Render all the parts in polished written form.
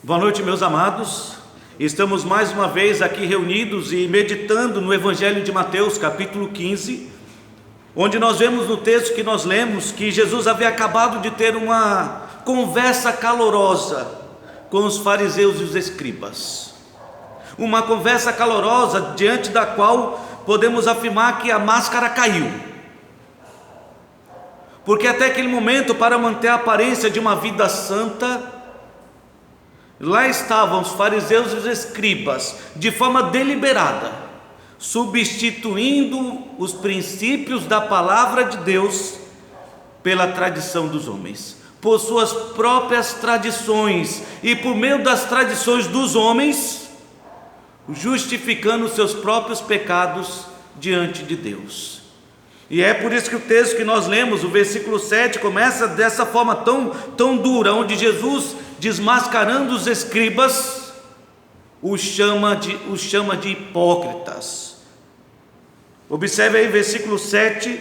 Boa noite, meus amados. Estamos mais uma vez aqui reunidos e meditando no Evangelho de Mateus, capítulo 15, onde nós vemos no texto que nós lemos que Jesus havia acabado de ter uma conversa calorosa com os fariseus e os escribas. Uma conversa calorosa diante da qual podemos afirmar que a máscara caiu. Porque até aquele momento, para manter a aparência de uma vida santa, lá estavam os fariseus e os escribas, de forma deliberada, substituindo os princípios da palavra de Deus pela tradição dos homens, por suas próprias tradições e por meio das tradições dos homens, justificando os seus próprios pecados diante de Deus. E é por isso que o texto que nós lemos, o versículo 7, começa dessa forma tão dura, onde Jesus, desmascarando os escribas, os chama de hipócritas. Observe aí versículo 7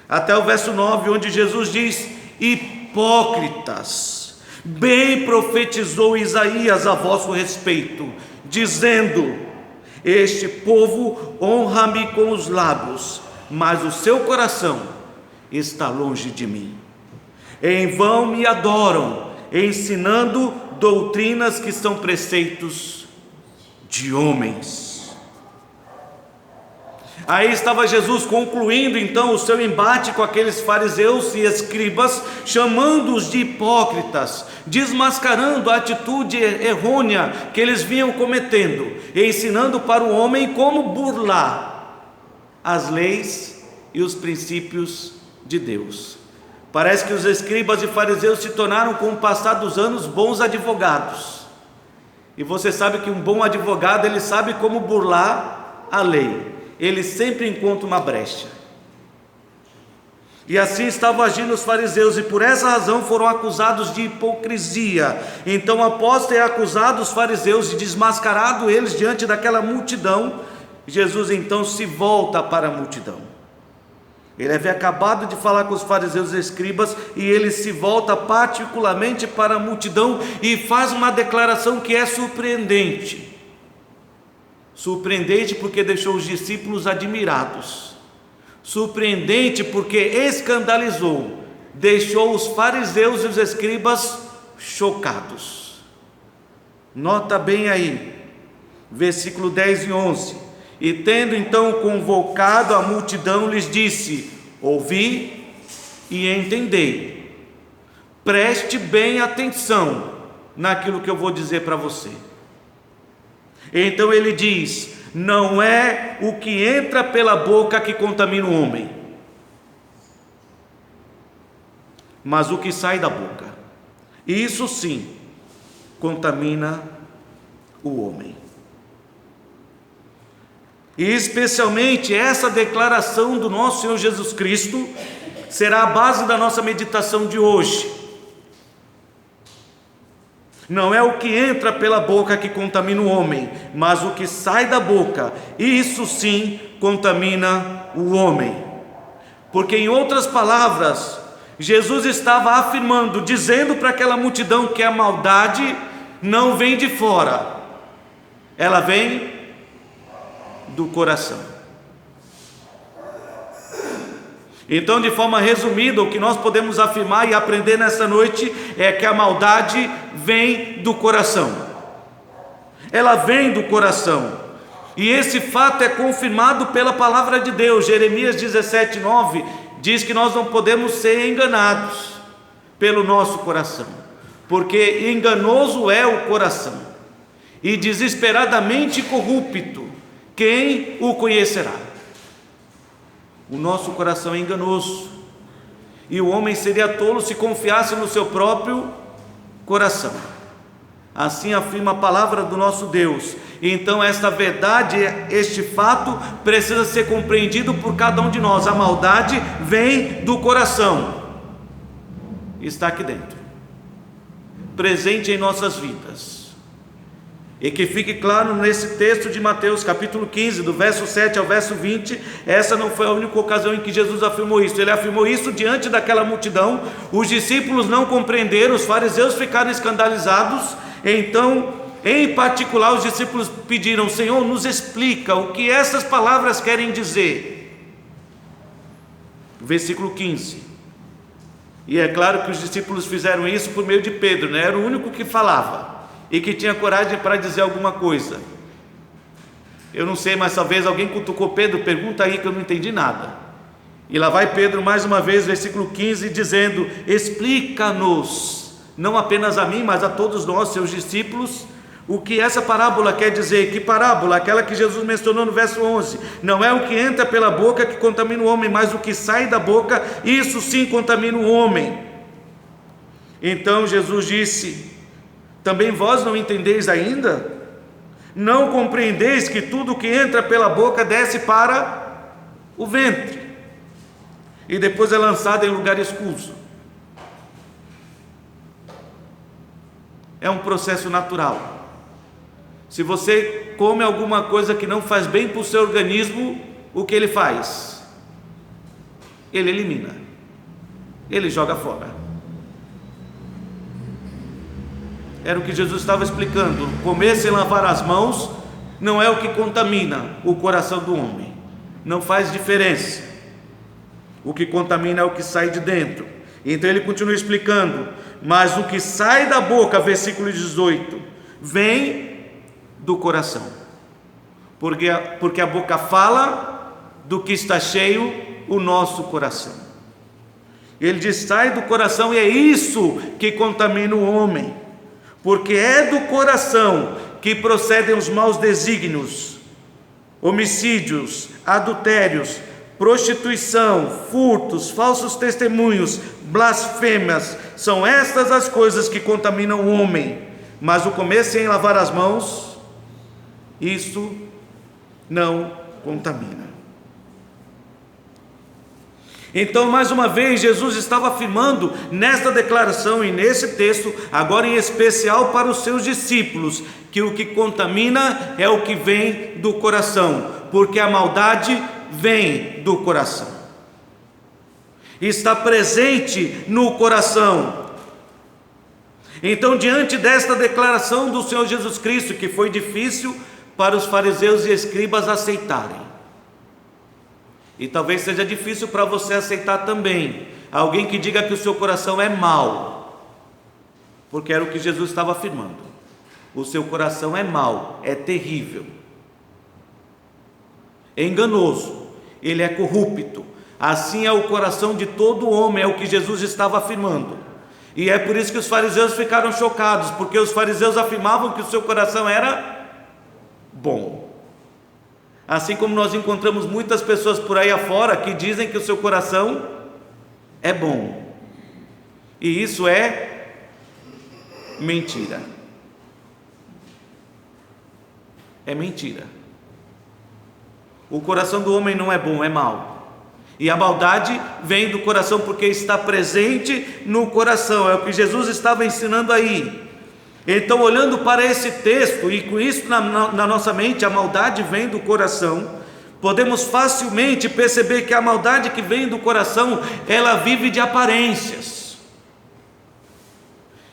até o verso 9, onde Jesus diz: hipócritas, bem profetizou Isaías a vosso respeito, dizendo: este povo honra-me com os lábios, mas o seu coração está longe de mim. Em vão me adoram, ensinando doutrinas que são preceitos de homens. Aí estava Jesus concluindo então o seu embate com aqueles fariseus e escribas, chamando-os de hipócritas, desmascarando a atitude errônea que eles vinham cometendo, e ensinando para o homem como burlar as leis e os princípios de Deus. Parece que os escribas e fariseus se tornaram, com o passar dos anos, bons advogados. E você sabe que um bom advogado, ele sabe como burlar a lei. Ele sempre encontra uma brecha. E assim estavam agindo os fariseus, e por essa razão foram acusados de hipocrisia. Então, após ter acusado os fariseus e desmascarado eles diante daquela multidão, Jesus então se volta para a multidão. Ele havia acabado de falar com os fariseus e escribas, e ele se volta particularmente para a multidão e faz uma declaração que é surpreendente. Surpreendente porque deixou os discípulos admirados. Surpreendente porque escandalizou, deixou os fariseus e os escribas chocados. Nota bem aí, versículo 10 e 11. E tendo então convocado a multidão, lhes disse: ouvi e entendei, preste bem atenção naquilo que eu vou dizer para você. Então ele diz: não é o que entra pela boca que contamina o homem, mas o que sai da boca, isso sim contamina o homem. E especialmente essa declaração do nosso Senhor Jesus Cristo será a base da nossa meditação de hoje. Não é o que entra pela boca que contamina o homem, mas o que sai da boca, isso sim contamina o homem. Porque, em outras palavras, Jesus estava afirmando, dizendo para aquela multidão que a maldade não vem de fora, ela vem do coração. Então, de forma resumida, o que nós podemos afirmar e aprender nessa noite é que a maldade vem do coração. Ela vem do coração. E esse fato é confirmado pela palavra de Deus. Jeremias 17:9 diz que nós não podemos ser enganados pelo nosso coração, porque enganoso é o coração e desesperadamente corrupto, quem o conhecerá? O nosso coração é enganoso, e o homem seria tolo se confiasse no seu próprio coração. Assim afirma a palavra do nosso Deus. Então esta verdade, este fato precisa ser compreendido por cada um de nós. A maldade vem do coração, está aqui dentro, presente em nossas vidas. E que fique claro nesse texto de Mateus capítulo 15, do verso 7 ao verso 20, essa não foi a única ocasião em que Jesus afirmou isso. Ele afirmou isso diante daquela multidão. Os discípulos não compreenderam, os fariseus ficaram escandalizados. Então, em particular, os discípulos pediram: Senhor, nos explica o que essas palavras querem dizer. Versículo 15. E é claro que os discípulos fizeram isso por meio de Pedro, né? Era o único que falava e que tinha coragem para dizer alguma coisa. Eu não sei, mas talvez alguém cutucou Pedro: pergunta aí que eu não entendi nada. E lá vai Pedro mais uma vez, versículo 15, dizendo: explica-nos, não apenas a mim, mas a todos nós, seus discípulos, o que essa parábola quer dizer. Que parábola? Aquela que Jesus mencionou no verso 11. Não é o que entra pela boca que contamina o homem, mas o que sai da boca, isso sim contamina o homem. Então Jesus disse: também vós não entendeis ainda? Não compreendeis que tudo que entra pela boca desce para o ventre e depois é lançado em lugar escuso? É um processo natural. Se você come alguma coisa que não faz bem para o seu organismo, o que ele faz? Ele elimina, ele joga fora. Era o que Jesus estava explicando. Comer sem lavar as mãos não é o que contamina o coração do homem, não faz diferença. O que contamina é o que sai de dentro. Então ele continua explicando: mas o que sai da boca, versículo 18, vem do coração, porque a boca fala do que está cheio o nosso coração. Ele diz: sai do coração, e é isso que contamina o homem, porque é do coração que procedem os maus desígnios, homicídios, adultérios, prostituição, furtos, falsos testemunhos, blasfêmias. São estas as coisas que contaminam o homem. Mas o comer sem lavar as mãos, isso não contamina. Então, mais uma vez, Jesus estava afirmando nesta declaração e nesse texto, agora em especial para os seus discípulos, que o que contamina é o que vem do coração, porque a maldade vem do coração, está presente no coração. Então, diante desta declaração do Senhor Jesus Cristo, que foi difícil para os fariseus e escribas aceitarem, e talvez seja difícil para você aceitar também, alguém que diga que o seu coração é mau, porque era o que Jesus estava afirmando: o seu coração é mau, é terrível, é enganoso, ele é corrupto. Assim é o coração de todo homem, é o que Jesus estava afirmando. E é por isso que os fariseus ficaram chocados, porque os fariseus afirmavam que o seu coração era bom. Assim como nós encontramos muitas pessoas por aí afora que dizem que o seu coração é bom, e isso é mentira. É mentira. O coração do homem não é bom, é mau. E a maldade vem do coração, porque está presente no coração. É o que Jesus estava ensinando aí. Então, olhando para esse texto, e com isso na nossa mente, a maldade vem do coração, podemos facilmente perceber que a maldade que vem do coração, ela vive de aparências.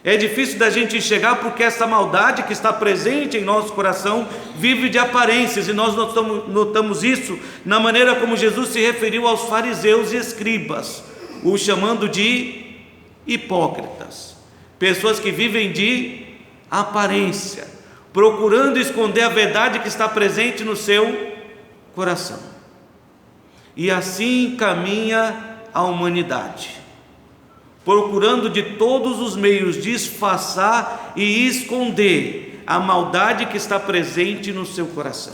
É difícil da gente enxergar, porque essa maldade que está presente em nosso coração vive de aparências, e nós notamos isso na maneira como Jesus se referiu aos fariseus e escribas, os chamando de hipócritas, pessoas que vivem de aparência, procurando esconder a verdade que está presente no seu coração. E assim caminha a humanidade, procurando de todos os meios disfarçar e esconder a maldade que está presente no seu coração.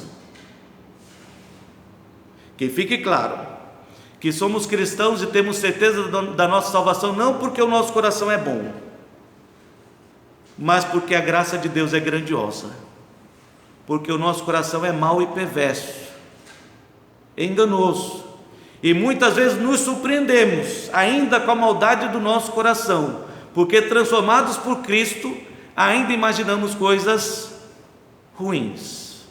Que fique claro que somos cristãos e temos certeza da nossa salvação, não porque o nosso coração é bom, mas porque a graça de Deus é grandiosa, porque o nosso coração é mau e perverso, é enganoso, e muitas vezes nos surpreendemos ainda com a maldade do nosso coração, porque transformados por Cristo, ainda imaginamos coisas ruins.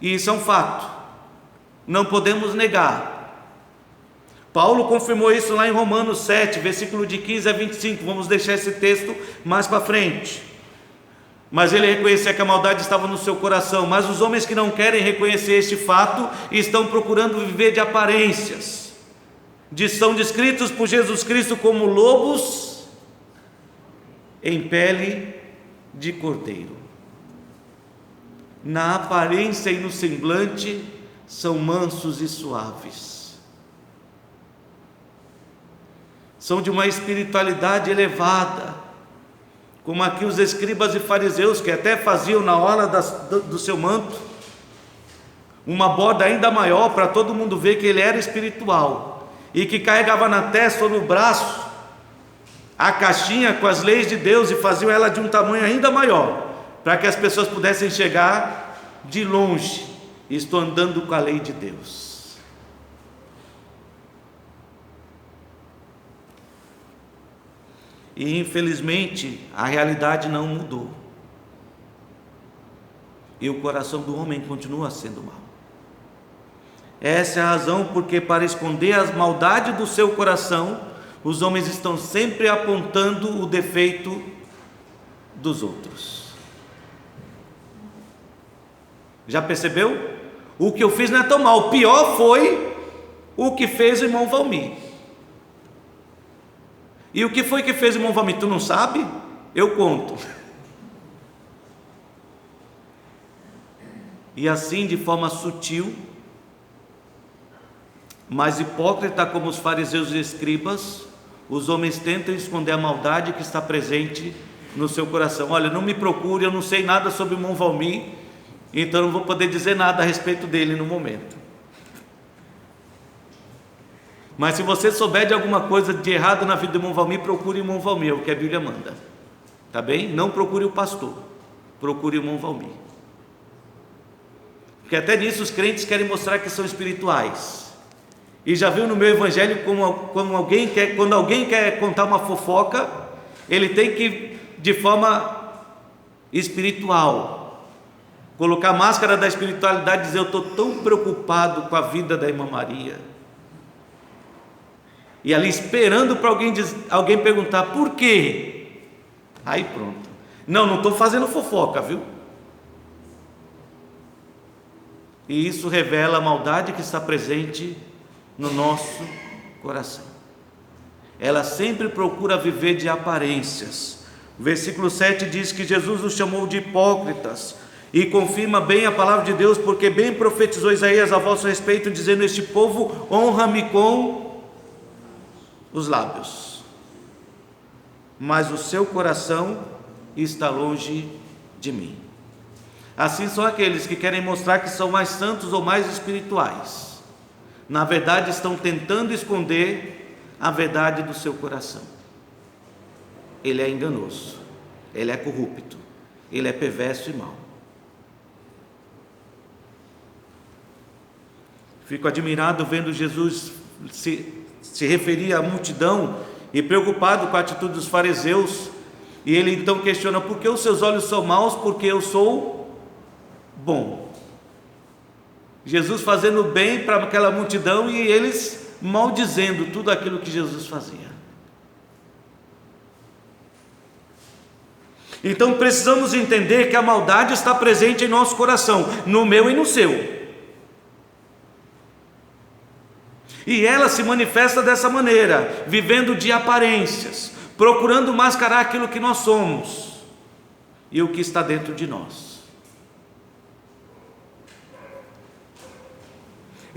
E isso é um fato, não podemos negar. Paulo confirmou isso lá em Romanos 7, versículo de 15 a 25, vamos deixar esse texto mais para frente. Mas ele reconhecia que a maldade estava no seu coração, mas os homens que não querem reconhecer este fato, estão procurando viver de aparências, são descritos por Jesus Cristo como lobos em pele de cordeiro. Na aparência e no semblante, são mansos e suaves, são de uma espiritualidade elevada, como aqui os escribas e fariseus, que até faziam na hora do seu manto uma borda ainda maior, para todo mundo ver que ele era espiritual, e que carregava na testa ou no braço a caixinha com as leis de Deus, e faziam ela de um tamanho ainda maior, para que as pessoas pudessem chegar de longe: estou andando com a lei de Deus. E infelizmente a realidade não mudou, e o coração do homem continua sendo mau. Essa é a razão porque, para esconder as maldades do seu coração, os homens estão sempre apontando o defeito dos outros. Já percebeu? O que eu fiz não é tão mal, o pior foi o que fez o irmão Valmir. E o que foi que fez o irmão Valmir? Tu não sabe? Eu conto. E assim, de forma sutil, mas hipócrita como os fariseus e escribas, os homens tentam esconder a maldade que está presente no seu coração. Olha, não me procure, eu não sei nada sobre o irmão Valmir, então não vou poder dizer nada a respeito dele no momento. Mas se você souber de alguma coisa de errado na vida do irmão Valmir, procure o irmão Valmir, é o que a Bíblia manda, tá bem? Não procure o pastor, procure o irmão Valmir, porque até nisso os crentes querem mostrar que são espirituais. E já viu no meu evangelho quando alguém quer contar uma fofoca, ele tem que, de forma espiritual, colocar a máscara da espiritualidade e dizer: eu estou tão preocupado com a vida da irmã Maria. E ali esperando para alguém perguntar por quê. Aí pronto. Não estou fazendo fofoca, viu? E isso revela a maldade que está presente no nosso coração. Ela sempre procura viver de aparências. O versículo 7 diz que Jesus os chamou de hipócritas, e confirma bem a palavra de Deus, porque bem profetizou Isaías a vosso respeito, dizendo: este povo honra-me com os lábios, mas o seu coração está longe de mim. Assim são aqueles que querem mostrar que são mais santos ou mais espirituais. Na verdade, estão tentando esconder a verdade do seu coração. Ele é enganoso, ele é corrupto, ele é perverso e mau. Fico admirado vendo Jesus se referir à multidão e preocupado com a atitude dos fariseus, e ele então questiona: por que os seus olhos são maus? Porque eu sou bom. Jesus fazendo bem para aquela multidão e eles maldizendo tudo aquilo que Jesus fazia. Então precisamos entender que a maldade está presente em nosso coração, no meu e no seu. E ela se manifesta dessa maneira, vivendo de aparências, procurando mascarar aquilo que nós somos e o que está dentro de nós.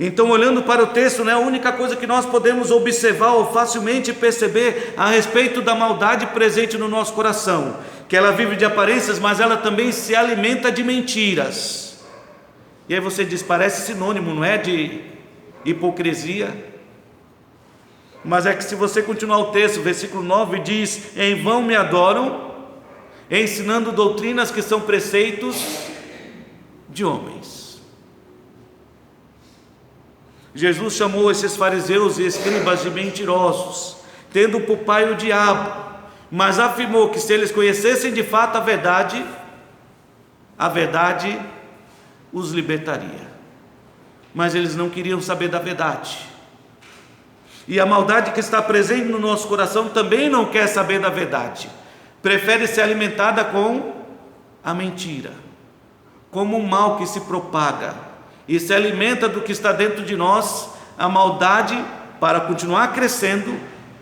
Então, olhando para o texto, a única coisa que nós podemos observar ou facilmente perceber a respeito da maldade presente no nosso coração, que ela vive de aparências, mas ela também se alimenta de mentiras. E aí você diz: parece sinônimo, não é, de hipocrisia? Mas é que se você continuar o texto, versículo 9 diz: em vão me adoram, ensinando doutrinas que são preceitos de homens. Jesus chamou esses fariseus e escribas de mentirosos, tendo por pai o diabo, mas afirmou que se eles conhecessem de fato a verdade, a verdade os libertaria. Mas eles não queriam saber da verdade. E a maldade que está presente no nosso coração também não quer saber da verdade. Prefere ser alimentada com a mentira, como um mal que se propaga e se alimenta do que está dentro de nós. A maldade, para continuar crescendo,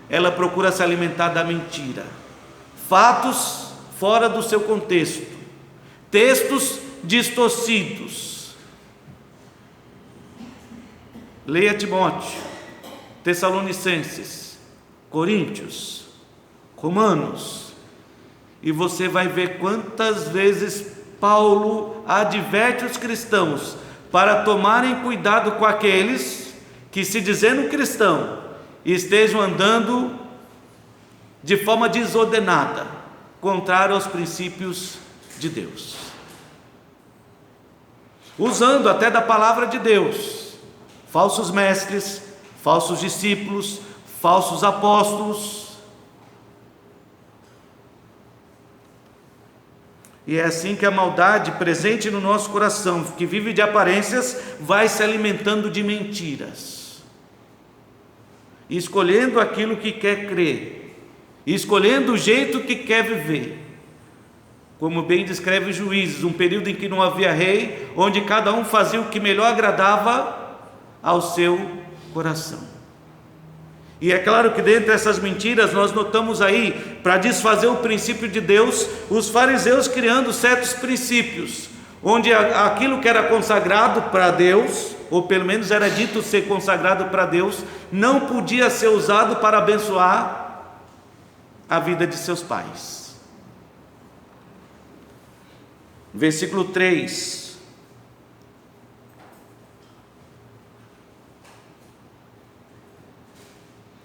ela procura se alimentar da mentira. Fatos fora do seu contexto, textos distorcidos. Leia Timóteo, Tessalonicenses, Coríntios, Romanos, e você vai ver quantas vezes Paulo adverte os cristãos para tomarem cuidado com aqueles que, se dizendo cristão, estejam andando de forma desordenada, contrária aos princípios de Deus, usando até da palavra de Deus, falsos mestres, falsos discípulos, falsos apóstolos. E é assim que a maldade presente no nosso coração, que vive de aparências, vai se alimentando de mentiras, escolhendo aquilo que quer crer, escolhendo o jeito que quer viver. Como bem descreve Juízes, um período em que não havia rei, onde cada um fazia o que melhor agradava ao seu coração. E é claro que dentre essas mentiras nós notamos aí, para desfazer o princípio de Deus, os fariseus criando certos princípios, onde aquilo que era consagrado para Deus, ou pelo menos era dito ser consagrado para Deus, não podia ser usado para abençoar a vida de seus pais. Versículo 3.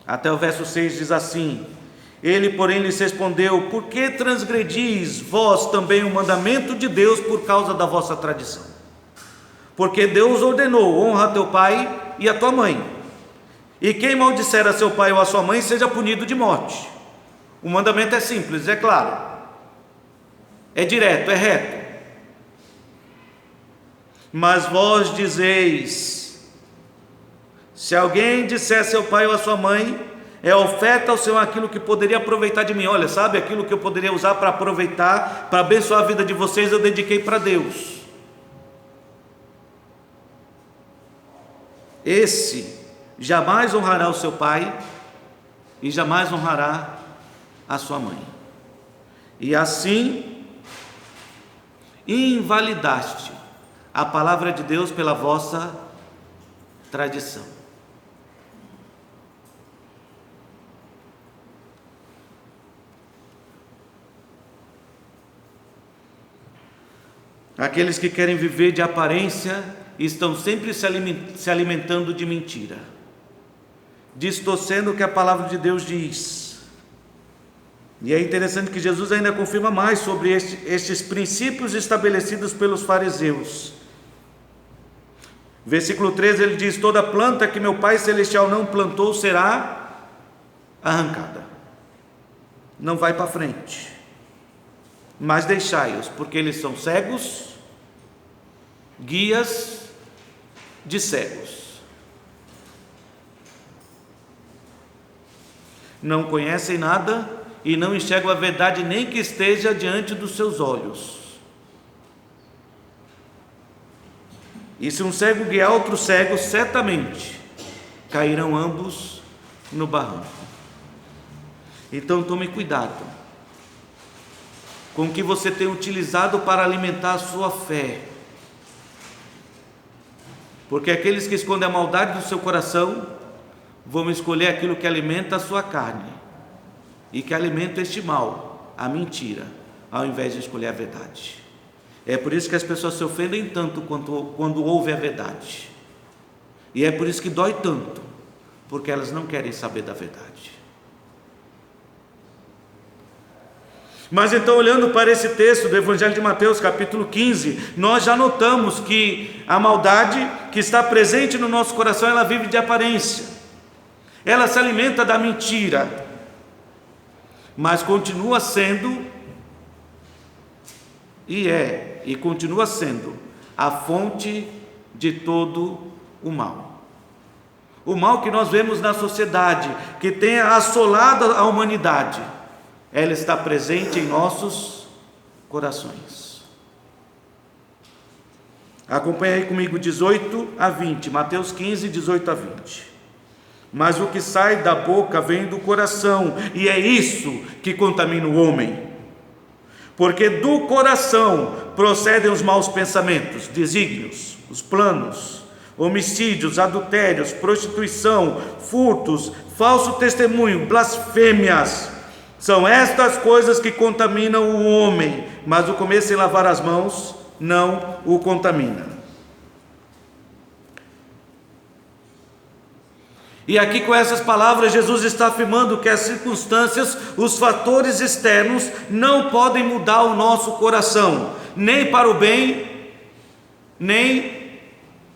Até o verso 6 diz assim: ele, porém, lhes respondeu: por que transgredis vós também o mandamento de Deus por causa da vossa tradição? Porque Deus ordenou: honra teu pai e a tua mãe, e quem maldisser a seu pai ou a sua mãe seja punido de morte. O mandamento é simples, é claro, é direto, é reto. Mas vós dizeis: se alguém disser a seu pai ou a sua mãe, é oferta ao Senhor aquilo que poderia aproveitar de mim. Olha, sabe, aquilo que eu poderia usar para aproveitar, para abençoar a vida de vocês, eu dediquei para Deus. Esse jamais honrará o seu pai e jamais honrará a sua mãe. E assim invalidaste a palavra de Deus pela vossa tradição. Aqueles que querem viver de aparência estão sempre se alimentando de mentira, distorcendo o que a palavra de Deus diz. E é interessante que Jesus ainda confirma mais sobre estes princípios estabelecidos pelos fariseus. Versículo 13 ele diz: toda planta que meu Pai Celestial não plantou será arrancada, não vai para frente, mas deixai-os, porque eles são cegos, guias de cegos, não conhecem nada e não enxergam a verdade nem que esteja diante dos seus olhos. E se um cego guiar outro cego, certamente cairão ambos no barranco. Então tome cuidado com o que você tem utilizado para alimentar a sua fé, porque aqueles que escondem a maldade do seu coração vão escolher aquilo que alimenta a sua carne e que alimenta este mal, a mentira, ao invés de escolher a verdade. É por isso que as pessoas se ofendem tanto quando ouvem a verdade, e é por isso que dói tanto, porque elas não querem saber da verdade. Mas então, olhando para esse texto do Evangelho de Mateus, capítulo 15, nós já notamos que a maldade que está presente no nosso coração, ela vive de aparência, ela se alimenta da mentira, mas continua sendo e é e continua sendo a fonte de todo o mal. O mal que nós vemos na sociedade, que tem assolado a humanidade, ela está presente em nossos corações. Acompanhe aí comigo 18 a 20, Mateus 15, 18 a 20. Mas o que sai da boca vem do coração, e é isso que contamina o homem. Porque do coração procedem os maus pensamentos, desígnios, os planos, homicídios, adultérios, prostituição, furtos, falso testemunho, blasfêmias. São estas coisas que contaminam o homem, mas o comer sem lavar as mãos não o contamina. E aqui com essas palavras Jesus está afirmando que as circunstâncias, os fatores externos não podem mudar o nosso coração, nem para o bem, nem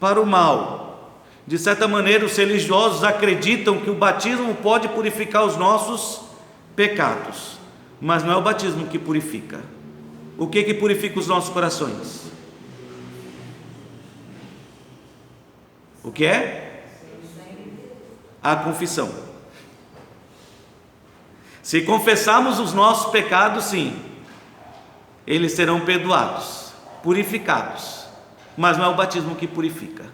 para o mal. De certa maneira, os religiosos acreditam que o batismo pode purificar os nossos pecados, mas não é o batismo que purifica. O que purifica os nossos corações? O que é? A confissão. Se confessarmos os nossos pecados, sim, eles serão perdoados, purificados, mas não é o batismo que purifica.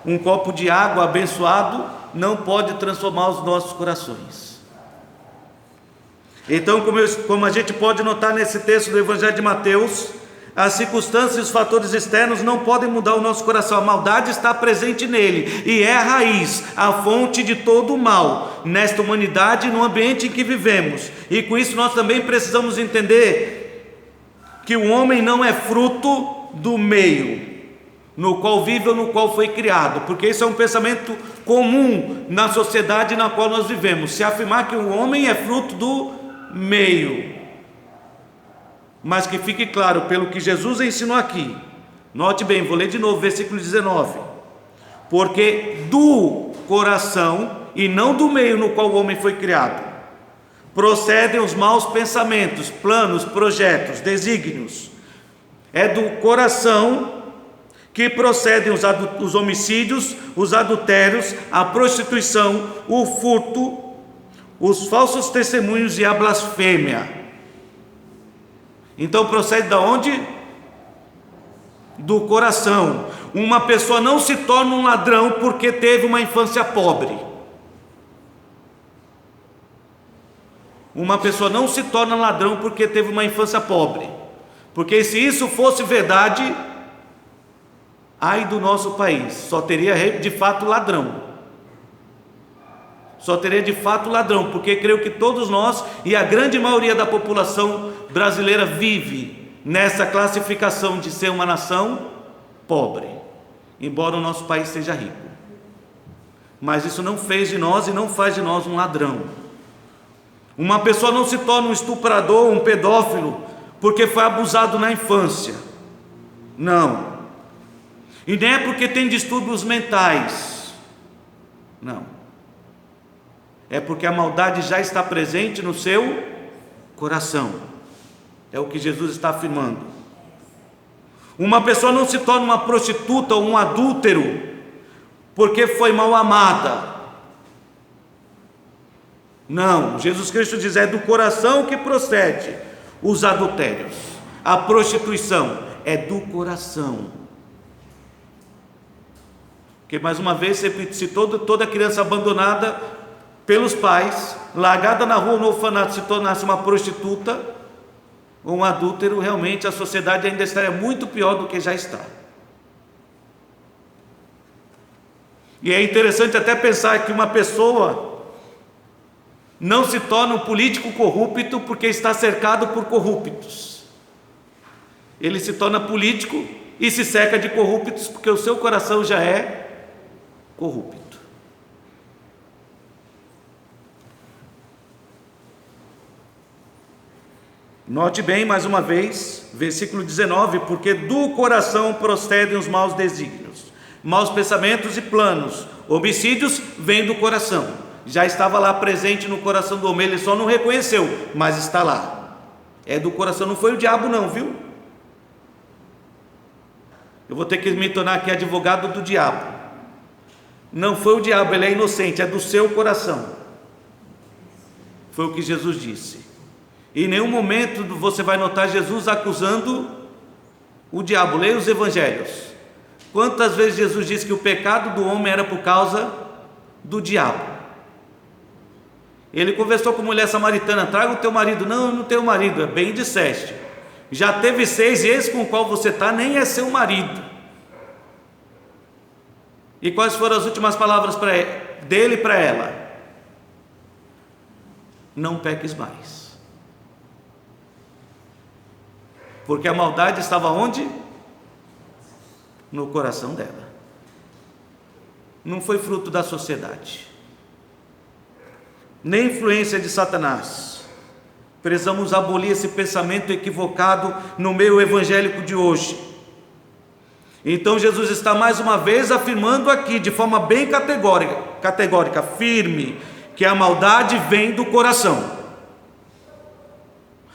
Um copo de água abençoado não pode transformar os nossos corações. Então, como a gente pode notar nesse texto do Evangelho de Mateus, as circunstâncias e os fatores externos não podem mudar o nosso coração. A maldade está presente nele, e é a raiz, a fonte de todo o mal, nesta humanidade e no ambiente em que vivemos. E com isso nós também precisamos entender que o homem não é fruto do meio no qual vive ou no qual foi criado, porque isso é um pensamento comum na sociedade na qual nós vivemos, se afirmar que o homem é fruto do meio. Mas que fique claro, pelo que Jesus ensinou aqui, note bem, vou ler de novo, versículo 19: porque do coração, e não do meio no qual o homem foi criado, procedem os maus pensamentos, planos, projetos, desígnios. É do coração que procedem os homicídios, os adultérios, a prostituição, o furto, os falsos testemunhos e a blasfêmia. Então procede da onde? Do coração. Uma pessoa não se torna um ladrão porque teve uma infância pobre. Uma pessoa não se torna ladrão porque teve uma infância pobre. Porque se isso fosse verdade, ai do nosso país, só teria de fato ladrão. Só teria de fato ladrão, porque creio que todos nós e a grande maioria da população brasileira vive nessa classificação de ser uma nação pobre, embora o nosso país seja rico. Mas isso não fez de nós e não faz de nós um ladrão. Uma pessoa não se torna um estuprador, um pedófilo, porque foi abusado na infância. Não. E nem é porque tem distúrbios mentais. Não. É porque a maldade já está presente no seu coração. É o que Jesus está afirmando. Uma pessoa não se torna uma prostituta ou um adúltero porque foi mal amada. Não, Jesus Cristo diz, é do coração que procede os adultérios. A prostituição é do coração. Porque mais uma vez, se toda criança abandonada pelos pais, largada na rua no orfanato, se tornasse uma prostituta ou um adúltero, realmente a sociedade ainda estaria muito pior do que já está. E é interessante até pensar que uma pessoa não se torna um político corrupto porque está cercado por corruptos. Ele se torna político e se cerca de corruptos porque o seu coração já é corrupto. Note bem mais uma vez, versículo 19: porque do coração procedem os maus desígnios, maus pensamentos e planos. Homicídios vêm do coração, já estava lá presente no coração do homem, ele só não reconheceu, mas está lá. É do coração, não foi o diabo não, viu? Eu vou ter que me tornar aqui advogado do diabo. Não foi o diabo, ele é inocente, é do seu coração. Foi o que Jesus disse. E em nenhum momento você vai notar Jesus acusando o diabo. Leia os evangelhos. Quantas vezes Jesus disse que o pecado do homem era por causa do diabo? Ele conversou com a mulher samaritana: traga o teu marido. Não, eu não tenho marido. Bem disseste, já teve 6 e esse com o qual você está nem é seu marido. E quais foram as últimas palavras dele para ela? Não peques mais. Porque a maldade estava onde? No coração dela. Não foi fruto da sociedade, nem influência de Satanás. Precisamos abolir esse pensamento equivocado no meio evangélico de hoje. Então Jesus está mais uma vez afirmando aqui, de forma bem categórica, firme, que a maldade vem do coração.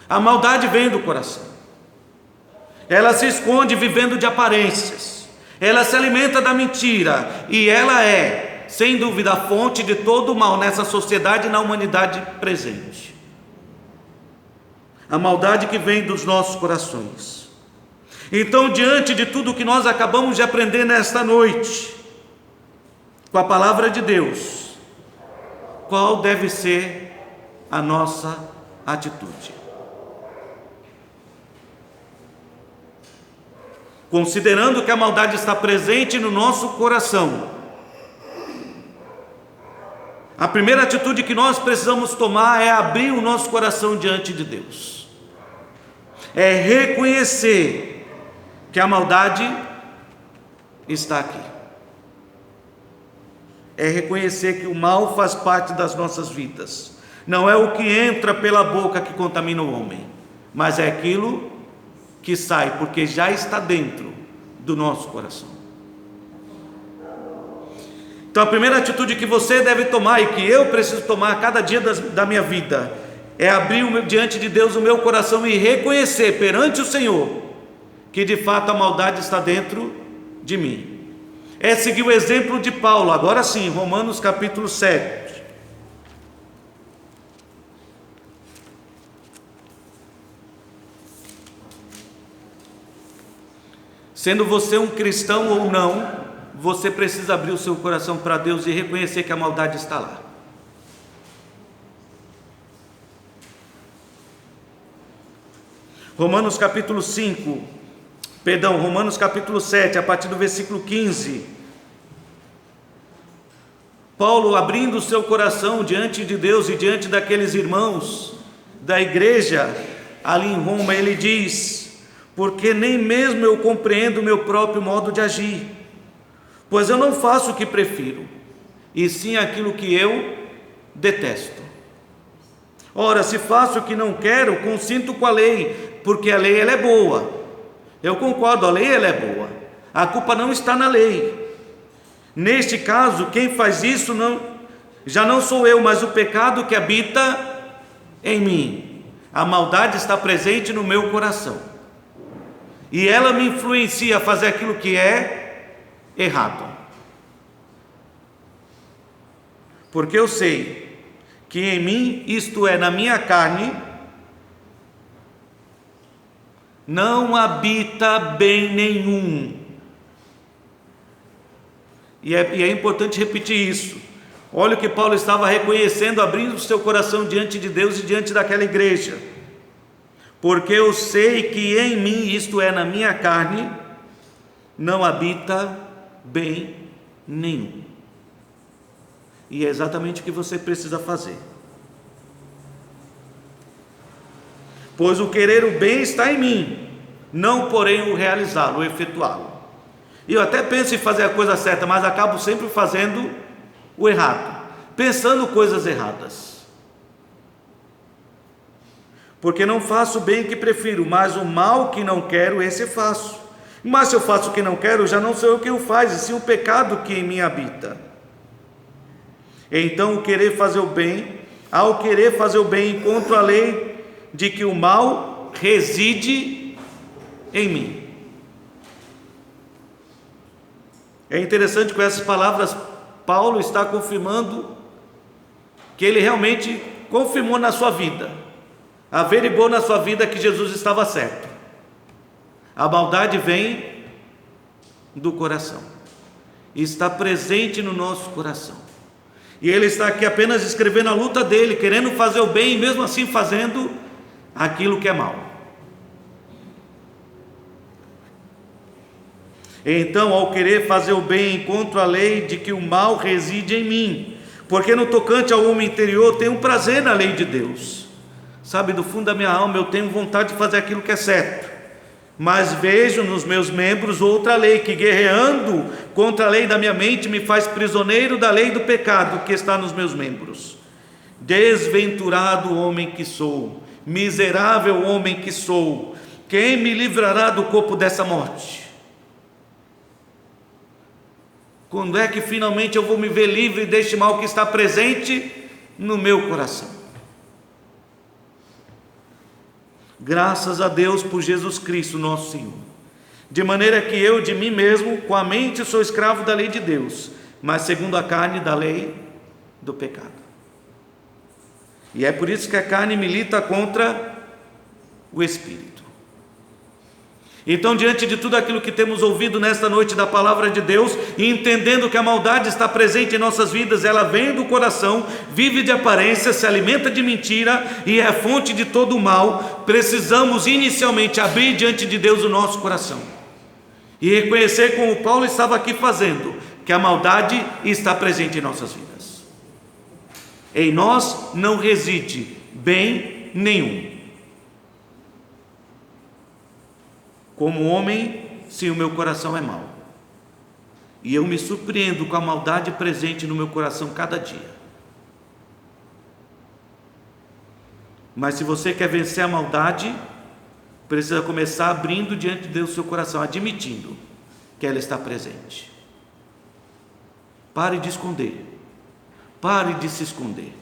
A maldade vem do coração. Ela se esconde vivendo de aparências, ela se alimenta da mentira, e ela é, sem dúvida, a fonte de todo o mal nessa sociedade e na humanidade presente. A maldade que vem dos nossos corações. Então, diante de tudo que nós acabamos de aprender nesta noite, com a palavra de Deus, qual deve ser a nossa atitude? Considerando que a maldade está presente no nosso coração, a primeira atitude que nós precisamos tomar é abrir o nosso coração diante de Deus. É reconhecer que a maldade está aqui. É reconhecer que o mal faz parte das nossas vidas. Não é o que entra pela boca que contamina o homem, mas é aquilo que sai, porque já está dentro do nosso coração. Então a primeira atitude que você deve tomar, e que eu preciso tomar a cada dia da minha vida, é abrir diante de Deus o meu coração e reconhecer perante o Senhor que de fato a maldade está dentro de mim. É seguir o exemplo de Paulo, agora sim, Romanos capítulo 7. Sendo você um cristão ou não, você precisa abrir o seu coração para Deus e reconhecer que a maldade está lá. Romanos capítulo 7, a partir do versículo 15. Paulo, abrindo o seu coração diante de Deus e diante daqueles irmãos da igreja ali em Roma, ele diz: porque nem mesmo eu compreendo o meu próprio modo de agir, pois eu não faço o que prefiro, e sim aquilo que eu detesto. Ora, se faço o que não quero, consinto com a lei, porque a lei ela é boa. Eu concordo, a lei ela é boa. A culpa não está na lei. Neste caso, quem faz isso já não sou eu, mas o pecado que habita em mim. A maldade está presente no meu coração, e ela me influencia a fazer aquilo que é errado. Porque eu sei que em mim, isto é, na minha carne, não habita bem nenhum. E é importante repetir isso. Olha o que Paulo estava reconhecendo, abrindo o seu coração diante de Deus e diante daquela igreja. Porque eu sei que em mim, isto é, na minha carne, não habita bem nenhum. E é exatamente o que você precisa fazer. Pois o querer o bem está em mim, não porém o realizá-lo, o efetuá-lo. E eu até penso em fazer a coisa certa, mas acabo sempre fazendo o errado, pensando coisas erradas. Porque não faço o bem que prefiro, mas o mal que não quero, esse faço. Mas se eu faço o que não quero, já não sou eu quem o faz, e sim o pecado que em mim habita. Então ao querer fazer o bem, encontro a lei de que o mal reside em mim. É interessante, com essas palavras, Paulo está confirmando que ele realmente confirmou na sua vida, averigou na sua vida que Jesus estava certo. A maldade vem do coração, está presente no nosso coração, e ele está aqui apenas descrevendo a luta dele, querendo fazer o bem e mesmo assim fazendo aquilo que é mal. Então, ao querer fazer o bem, encontro a lei de que o mal reside em mim, porque no tocante ao homem interior tenho prazer na lei de Deus. Sabe, do fundo da minha alma eu tenho vontade de fazer aquilo que é certo, mas vejo nos meus membros outra lei que, guerreando contra a lei da minha mente, me faz prisioneiro da lei do pecado que está nos meus membros. Desventurado homem que sou, miserável homem que sou, quem me livrará do corpo dessa morte? Quando é que finalmente eu vou me ver livre deste mal que está presente no meu coração? Graças a Deus por Jesus Cristo nosso Senhor. De maneira que eu de mim mesmo, com a mente, sou escravo da lei de Deus, mas segundo a carne, da lei do pecado. E é por isso que a carne milita contra o Espírito. Então, diante de tudo aquilo que temos ouvido nesta noite da palavra de Deus, e entendendo que a maldade está presente em nossas vidas, ela vem do coração, vive de aparência, se alimenta de mentira e é a fonte de todo o mal, precisamos inicialmente abrir diante de Deus o nosso coração e reconhecer, como Paulo estava aqui fazendo, que a maldade está presente em nossas vidas. Em nós não reside bem nenhum. Como homem, se o meu coração é mau, e eu me surpreendo com a maldade presente no meu coração cada dia. Mas se você quer vencer a maldade, precisa começar abrindo diante de Deus o seu coração, admitindo que ela está presente. Pare de esconder, pare de se esconder,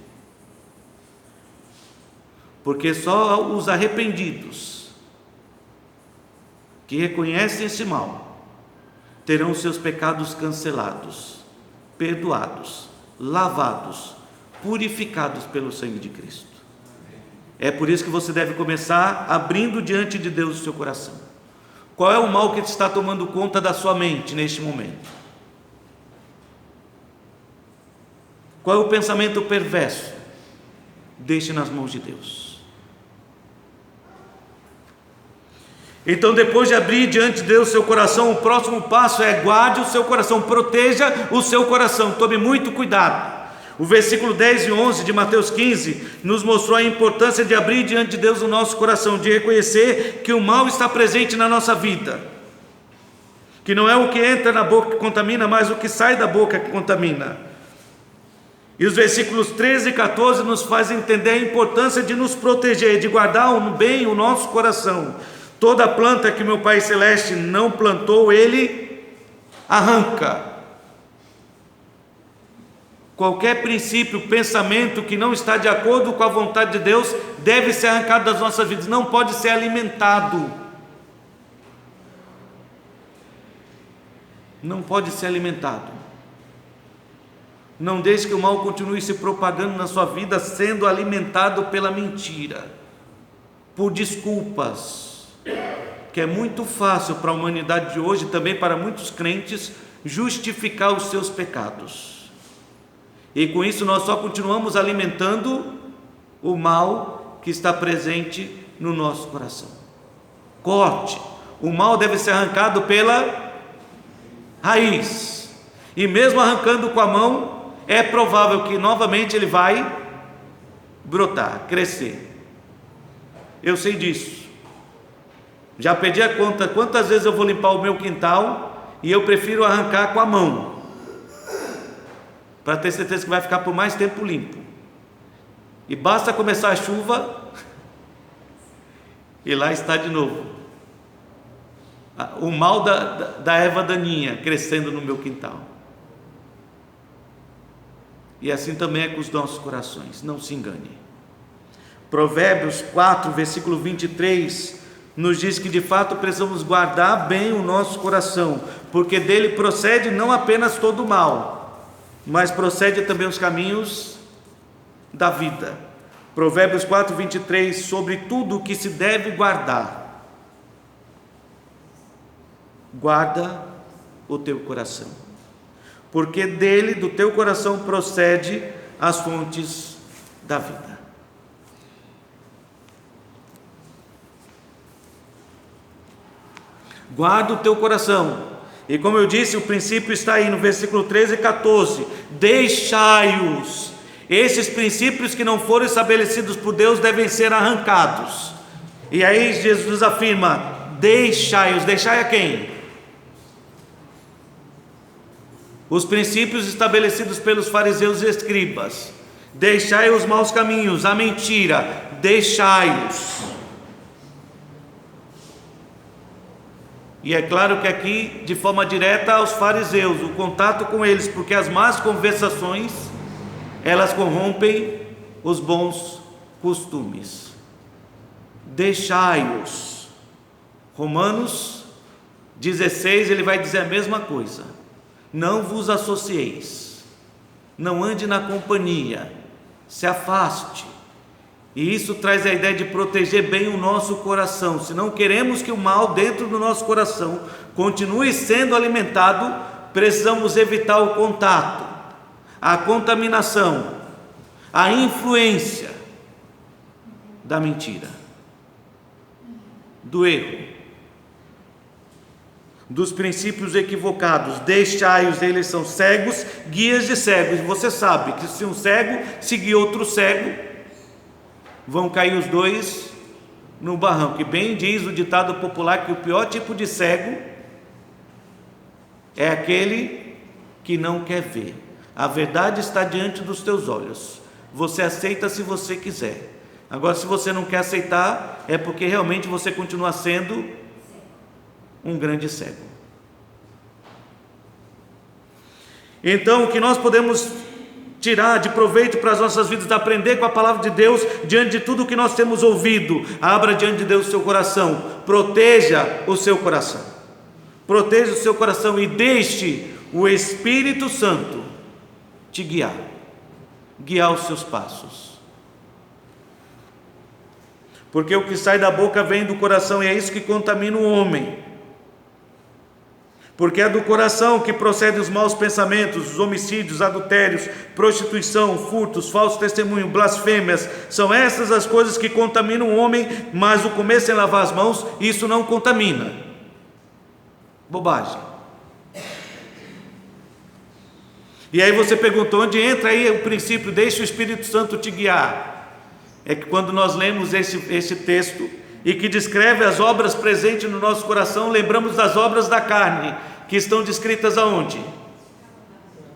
porque só os arrependidos que reconhecem esse mal terão seus pecados cancelados, perdoados, lavados, purificados pelo sangue de Cristo. É por isso que você deve começar abrindo diante de Deus o seu coração. Qual é o mal que está tomando conta da sua mente neste momento? Qual é o pensamento perverso? Deixe nas mãos de Deus. Então, depois de abrir diante de Deus o seu coração, o próximo passo é guarde o seu coração, proteja o seu coração, tome muito cuidado. O versículo 10 e 11 de Mateus 15 nos mostrou a importância de abrir diante de Deus o nosso coração, de reconhecer que o mal está presente na nossa vida, que não é o que entra na boca que contamina, mas o que sai da boca que contamina. E os versículos 13 e 14 nos fazem entender a importância de nos proteger, de guardar bem o nosso coração. Toda planta que meu Pai Celeste não plantou, Ele arranca. Qualquer princípio, pensamento que não está de acordo com a vontade de Deus, deve ser arrancado das nossas vidas, não pode ser alimentado. Não pode ser alimentado. Não deixe que o mal continue se propagando na sua vida, sendo alimentado pela mentira, por desculpas, que é muito fácil para a humanidade de hoje, também para muitos crentes, justificar os seus pecados, e com isso nós só continuamos alimentando o mal que está presente no nosso coração. Corte, o mal deve ser arrancado pela raiz, e mesmo arrancando com a mão, é provável que novamente ele vai brotar, crescer. Eu sei disso. Já perdi a conta quantas vezes eu vou limpar o meu quintal e eu prefiro arrancar com a mão, para ter certeza que vai ficar por mais tempo limpo. E basta começar a chuva e lá está de novo o mal da erva daninha crescendo no meu quintal. E assim também é com os nossos corações, não se engane. Provérbios 4, versículo 23, nos diz que de fato precisamos guardar bem o nosso coração, porque dele procede não apenas todo o mal, mas procede também os caminhos da vida. Provérbios 4, 23, sobre tudo o que se deve guardar, guarda o teu coração, porque dele, do teu coração, procede as fontes da vida. Guarda o teu coração, e como eu disse, o princípio está aí no versículo 13 e 14, deixai-os. Esses princípios que não foram estabelecidos por Deus devem ser arrancados, e aí Jesus afirma, deixai-os. Deixai a quem? Os princípios estabelecidos pelos fariseus e escribas. Deixai os maus caminhos, a mentira, deixai-os. E é claro que aqui, de forma direta aos fariseus, o contato com eles, porque as más conversações, elas corrompem os bons costumes. Deixai-os. Romanos 16, ele vai dizer a mesma coisa. Não vos associeis, não ande na companhia, se afaste. E isso traz a ideia de proteger bem o nosso coração. Se não queremos que o mal dentro do nosso coração continue sendo alimentado, precisamos evitar o contato, a contaminação, a influência da mentira, do erro, dos princípios equivocados. Deixai-os, eles são cegos, guias de cegos. Você sabe que se um cego seguir outro cego, vão cair os dois no barranco. E bem diz o ditado popular que o pior tipo de cego é aquele que não quer ver. A verdade está diante dos teus olhos, você aceita se você quiser. Agora, se você não quer aceitar, é porque realmente você continua sendo um grande cego. Então, o que nós podemos tirar de proveito para as nossas vidas, de aprender com a palavra de Deus, diante de tudo que nós temos ouvido? Abra diante de Deus o seu coração, proteja o seu coração, proteja o seu coração e deixe o Espírito Santo te guiar os seus passos, porque o que sai da boca vem do coração, e é isso que contamina o homem. Porque é do coração que procedem os maus pensamentos, os homicídios, adultérios, prostituição, furtos, falso testemunho, blasfêmias. São essas as coisas que contaminam o homem, mas o comer sem lavar as mãos, isso não contamina. Bobagem. E aí você perguntou, onde entra aí o princípio, deixa o Espírito Santo te guiar? É que quando nós lemos esse texto, e que descreve as obras presentes no nosso coração, lembramos das obras da carne, que estão descritas aonde?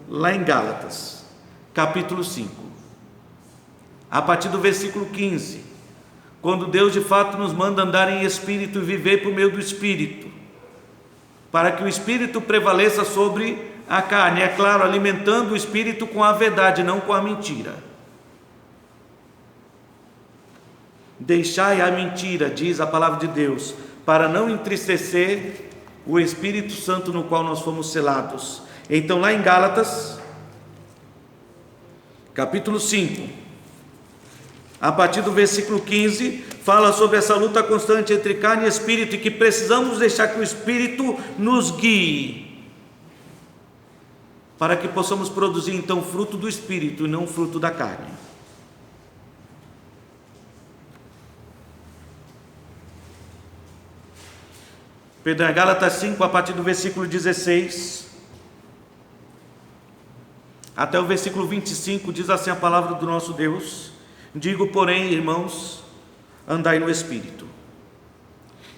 Lá em Gálatas, capítulo 5, a partir do versículo 15, quando Deus de fato nos manda andar em espírito e viver por meio do Espírito, para que o Espírito prevaleça sobre a carne, é claro, alimentando o Espírito com a verdade, não com a mentira. Deixai a mentira, diz a palavra de Deus, para não entristecer o Espírito Santo no qual nós fomos selados. Então, lá em Gálatas, capítulo 5, a partir do versículo 15, fala sobre essa luta constante entre carne e espírito, e que precisamos deixar que o Espírito nos guie, para que possamos produzir então fruto do Espírito e não fruto da carne. Perdão, Gálatas 5, a partir do versículo 16 até o versículo 25, diz assim a palavra do nosso Deus: digo, porém, irmãos, andai no Espírito,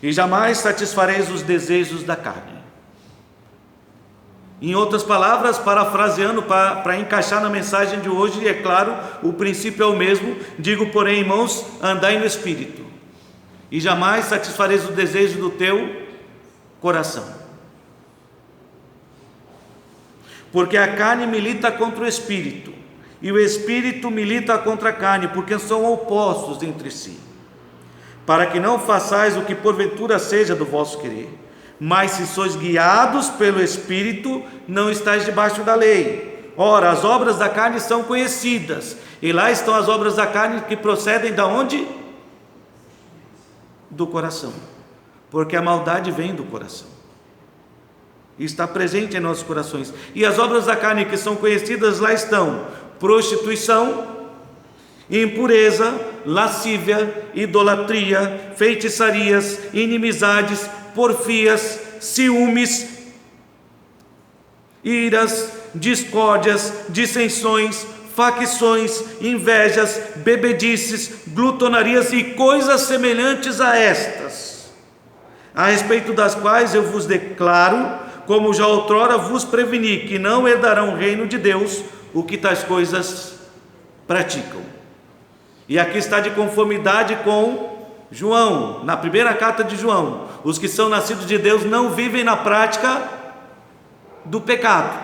e jamais satisfareis os desejos da carne. Em outras palavras, parafraseando para encaixar na mensagem de hoje, e é claro, o princípio é o mesmo: digo, porém, irmãos, andai no Espírito, e jamais satisfareis o desejo do teu coração, porque a carne milita contra o Espírito, e o espírito milita contra a carne, porque são opostos entre si, para que não façais o que porventura seja do vosso querer. Mas se sois guiados pelo espírito, não estáis debaixo da lei. Ora, as obras da carne são conhecidas, e lá estão as obras da carne que procedem da onde? Do coração, porque a maldade vem do coração e está presente em nossos corações. E as obras da carne que são conhecidas lá estão: prostituição, impureza, lascívia, idolatria, feitiçarias, inimizades, porfias, ciúmes, iras, discórdias, dissensões, facções, invejas, bebedices, glutonarias e coisas semelhantes a estas, a respeito das quais eu vos declaro, como já outrora vos preveni, que não herdarão o reino de Deus o que tais coisas praticam. E aqui está de conformidade com João, na primeira carta de João: os que são nascidos de Deus não vivem na prática do pecado,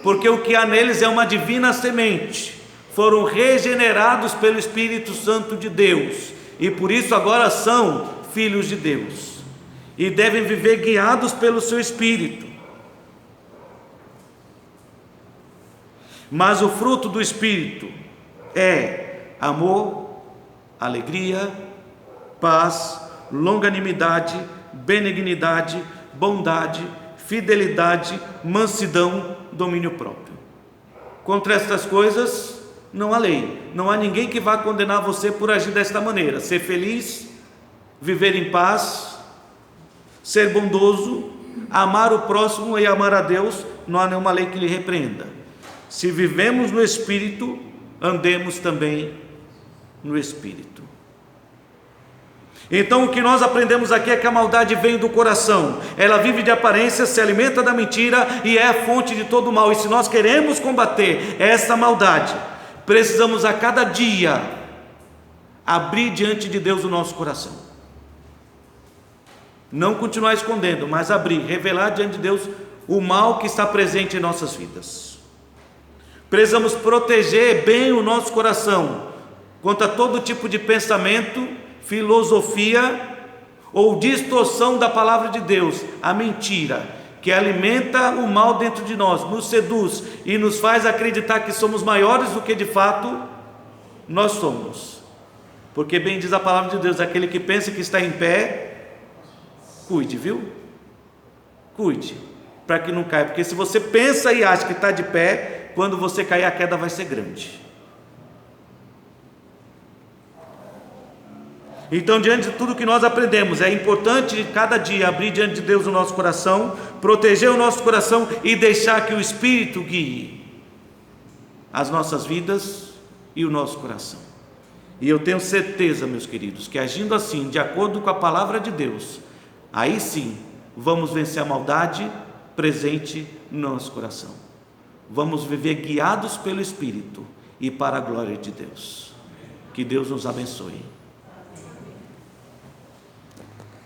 porque o que há neles é uma divina semente, foram regenerados pelo Espírito Santo de Deus, e por isso agora são filhos de Deus, e devem viver guiados pelo seu Espírito. Mas o fruto do Espírito é amor, alegria, paz, longanimidade, benignidade, bondade, fidelidade, mansidão, domínio próprio. Contra estas coisas não há lei. Não há ninguém que vá condenar você por agir desta maneira. Ser feliz, viver em paz, ser bondoso, amar o próximo e amar a Deus, não há nenhuma lei que lhe repreenda. Se vivemos no Espírito, andemos também no Espírito. Então o que nós aprendemos aqui é que a maldade vem do coração, ela vive de aparência, se alimenta da mentira e é a fonte de todo mal. E se nós queremos combater essa maldade, precisamos a cada dia abrir diante de Deus o nosso coração, não continuar escondendo, mas abrir, revelar diante de Deus o mal que está presente em nossas vidas. Precisamos proteger bem o nosso coração contra todo tipo de pensamento, filosofia ou distorção da palavra de Deus, a mentira, que alimenta o mal dentro de nós, nos seduz e nos faz acreditar que somos maiores do que de fato nós somos. Porque bem diz a palavra de Deus: aquele que pensa que está em pé, cuide, viu? Cuide, para que não caia, porque se você pensa e acha que está de pé, quando você cair, a queda vai ser grande. Então, diante de tudo que nós aprendemos, é importante cada dia abrir diante de Deus o nosso coração, proteger o nosso coração e deixar que o Espírito guie as nossas vidas e o nosso coração. E eu tenho certeza, meus queridos, que agindo assim, de acordo com a palavra de Deus, aí sim vamos vencer a maldade presente no nosso coração. Vamos viver guiados pelo Espírito e para a glória de Deus. Que Deus nos abençoe.